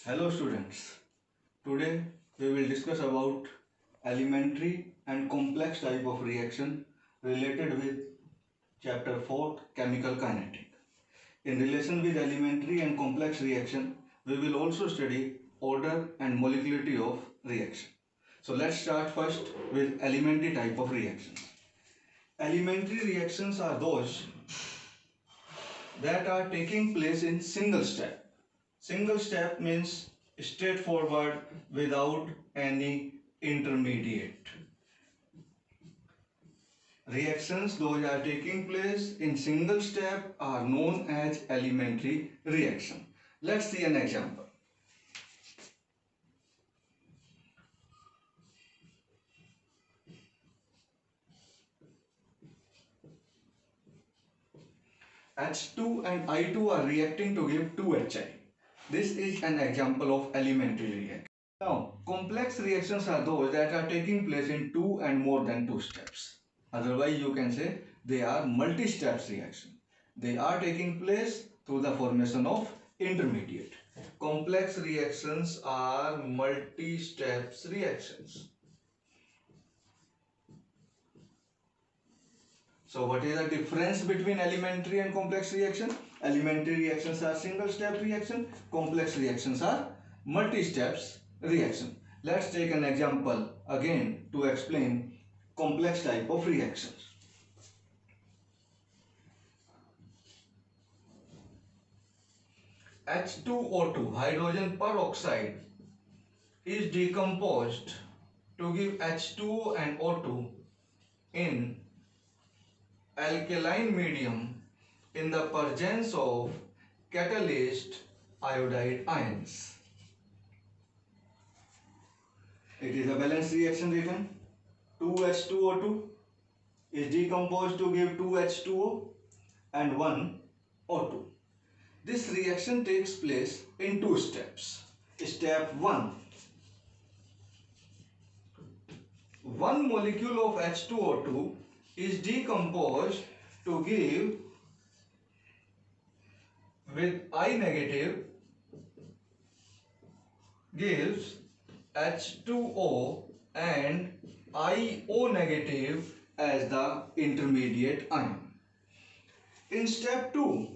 Hello students. Today we will discuss about elementary and complex type of reaction related with chapter 4 chemical kinetic. In relation with elementary and complex reaction, we will also study order and molecularity of reaction. So let's start first with elementary type of reactions. Elementary reactions are those that are taking place in single step. Single step means straightforward without any intermediate. Reactions those are taking place in single step are known as elementary reaction. Let's see an example. H2 and I2 are reacting to give 2HI. This is an example of elementary reaction. Now, complex reactions are those that are taking place in two and more than two steps. Otherwise, you can say they are multi-steps reaction. They are taking place through the formation of intermediate. Complex reactions are multi-steps reactions. So what is the difference between elementary and complex reaction? Elementary reactions are single step reaction, complex reactions are multi-steps reaction. Let's take an example again to explain complex type of reactions. H2O2 hydrogen peroxide is decomposed to give H2O and O2 in alkaline medium in the presence of catalyst iodide ions. It is a balanced reaction written. 2H2O2 is decomposed to give 2H2O and 1 O2. This reaction takes place in two steps. Step 1. One molecule of H2O2 is decomposed to give with I negative gives H2O and IO negative as the intermediate ion. In step 2,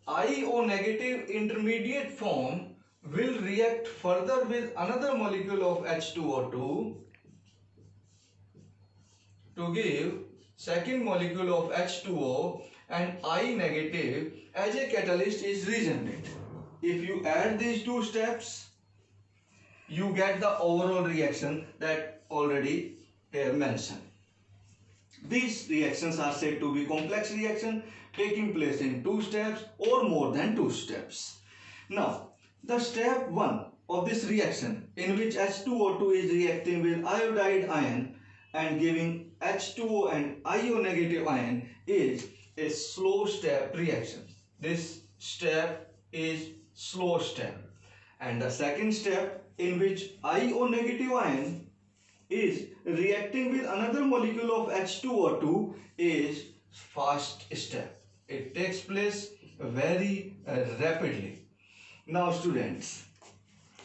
IO negative intermediate form will react further with another molecule of H2O2 to give second molecule of H2O and I negative as a catalyst is regenerated. If you add these two steps, you get the overall reaction that already here mentioned. These reactions are said to be complex reaction taking place in two steps or more than two steps. Now, the step 1 of this reaction in which H2O2 is reacting with iodide ion and giving H2O and IO negative ion is a slow step reaction. This step is slow step. And the second step in which IO negative ion is reacting with another molecule of H2O2 is fast step. It takes place very rapidly. Now students,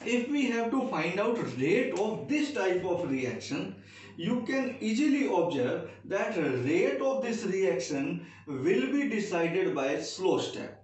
if we have to find out rate of this type of reaction, you can easily observe that rate of this reaction will be decided by slow step,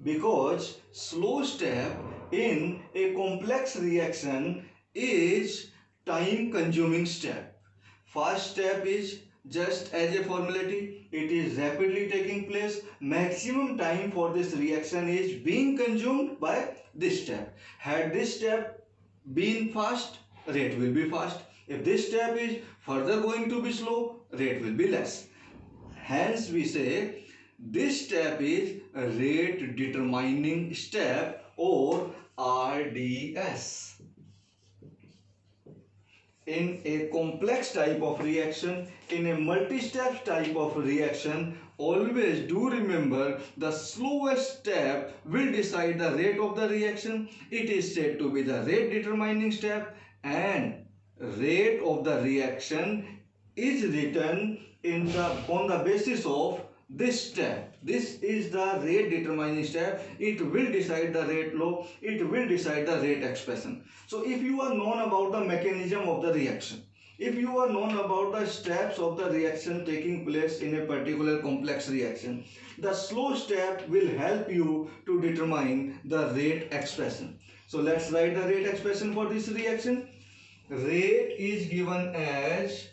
because slow step in a complex reaction is time consuming step. Fast step is just as a formality, it is rapidly taking place. Maximum time for this reaction is being consumed by this step. Had this step been fast, rate will be fast. If this step is further going to be slow, rate will be less. Hence we say this step is a rate determining step or RDS. In a complex type of reaction, in a multi-step type of reaction, always do remember the slowest step will decide the rate of the reaction. It is said to be the rate determining step, and rate of the reaction is written on the basis of this step. This is the rate determining step. It will decide the rate law. It will decide the rate expression. So if you are known about the mechanism of the reaction, if you are known about the steps of the reaction taking place in a particular complex reaction, the slow step will help you to determine the rate expression. So let's write the rate expression for this reaction. Rate is given as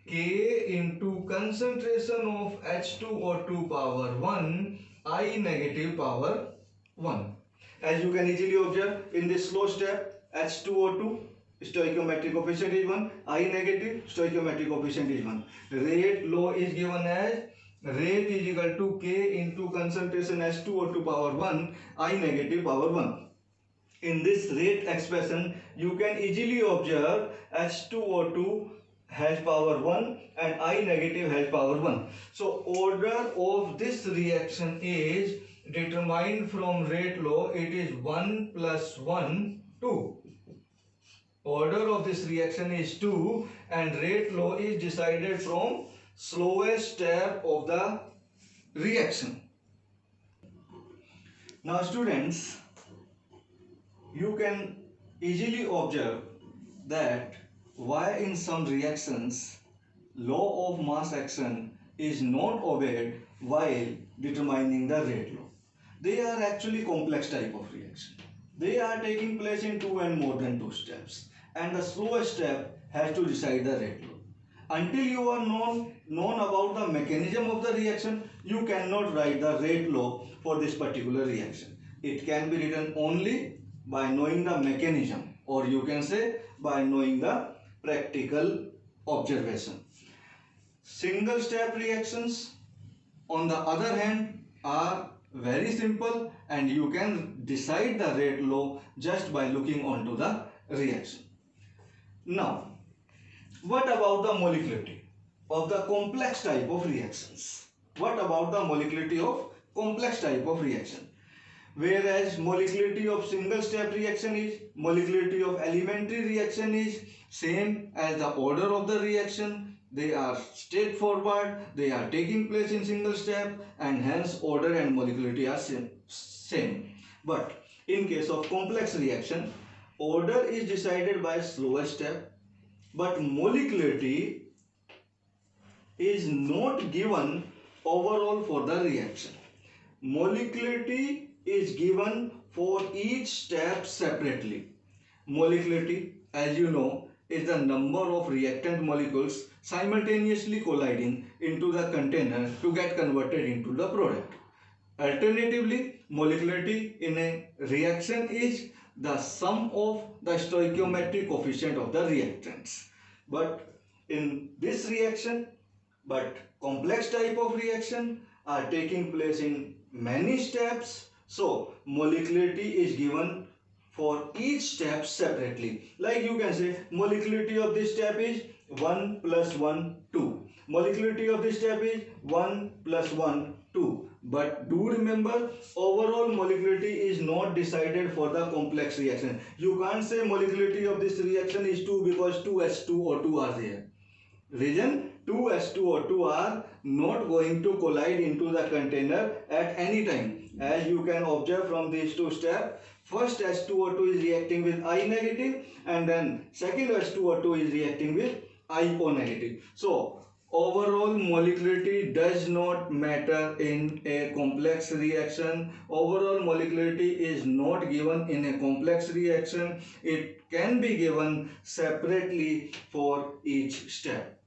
K into concentration of H2O2 power 1, I negative power 1. As you can easily observe in this slow step, H2O2 stoichiometric coefficient is 1, I negative stoichiometric coefficient is 1. Rate law is given as rate is equal to K into concentration H2O2 power 1, I negative power 1. In this rate expression, you can easily observe H2O2 has power 1 and I negative has power 1. So order of this reaction is determined from rate law. It is 1 plus 1, 2. Order of this reaction is 2 and rate law is decided from slowest step of the reaction. Now students, you can easily observe that why in some reactions law of mass action is not obeyed while determining the rate law. They are actually complex type of reaction. They are taking place in 2 and more than 2 steps, and the slowest step has to decide the rate law. Until you are known about the mechanism of the reaction, you cannot write the rate law for this particular reaction. It can be written only by knowing the mechanism, or you can say by knowing the practical observation. Single step reactions, on the other hand, are very simple and you can decide the rate law just by looking onto the reaction. Now, what about the molecularity of the complex type of reactions? What about the molecularity of complex type of reaction? Whereas molecularity of single step reaction is, molecularity of elementary reaction is same as the order of the reaction. They are straightforward, they are taking place in single step, and hence order and molecularity are same. But in case of complex reaction, order is decided by slowest step, but molecularity is not given overall for the reaction. Molecularity is given for each step separately. Molecularity, as you know, is the number of reactant molecules simultaneously colliding into the container to get converted into the product. Alternatively, molecularity in a reaction is the sum of the stoichiometric coefficient of the reactants. But in this reaction, complex type of reaction are taking place in many steps. So molecularity is given for each step separately. Like you can say molecularity of this step is 1 plus 1, 2. Molecularity of this step is 1 plus 1, 2. But do remember, overall molecularity is not decided for the complex reaction. You can't say molecularity of this reaction is 2 because 2 H2O2 are there. Reason, 2 H2O2 are not going to collide into the container at any time. As you can observe from these two steps, first H2O2 is reacting with I negative and then second H2O2 is reacting with IO negative. So overall molecularity does not matter in a complex reaction. Overall molecularity is not given in a complex reaction. It can be given separately for each step.